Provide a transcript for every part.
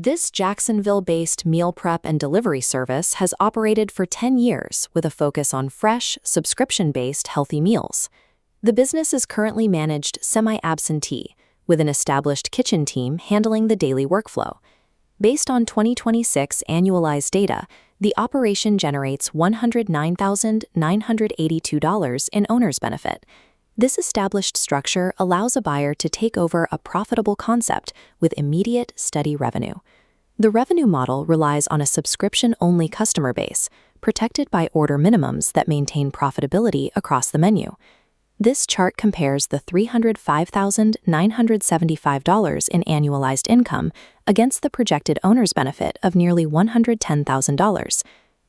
This Jacksonville-based meal prep and delivery service has operated for 10 years with a focus on fresh, subscription-based healthy meals. The business is currently managed semi-absentee, with an established kitchen team handling the daily workflow. Based on 2026 annualized data, the operation generates $109,982 in owner's benefit. This established structure allows a buyer to take over a profitable concept with immediate, steady revenue. The revenue model relies on a subscription-only customer base, protected by order minimums that maintain profitability across the menu. This chart compares the $305,975 in annualized income against the projected owner's benefit of nearly $110,000.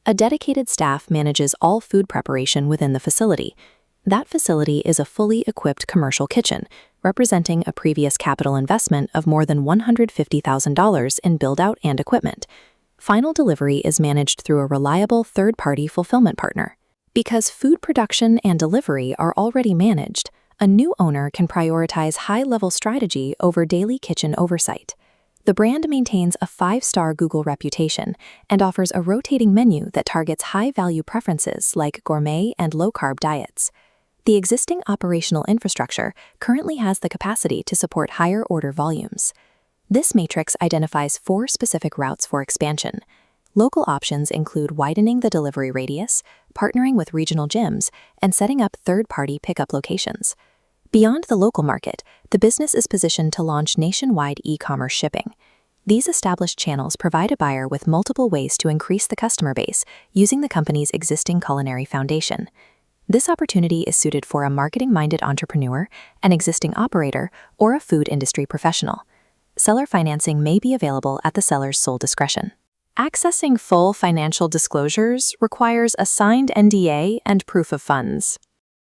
A dedicated staff manages all food preparation within the facility. That facility is a fully equipped commercial kitchen, representing a previous capital investment of more than $150,000 in build-out and equipment. Final delivery is managed through a reliable third-party fulfillment partner. Because food production and delivery are already managed, a new owner can prioritize high-level strategy over daily kitchen oversight. The brand maintains a 5-star Google reputation and offers a rotating menu that targets high-value preferences like gourmet and low-carb diets. The existing operational infrastructure currently has the capacity to support higher order volumes. This matrix identifies 4 specific routes for expansion. Local options include widening the delivery radius, partnering with regional gyms, and setting up third-party pickup locations. Beyond the local market, the business is positioned to launch nationwide e-commerce shipping. These established channels provide a buyer with multiple ways to increase the customer base using the company's existing culinary foundation. This opportunity is suited for a marketing-minded entrepreneur, an existing operator, or a food industry professional. Seller financing may be available at the seller's sole discretion. Accessing full financial disclosures requires a signed NDA and proof of funds.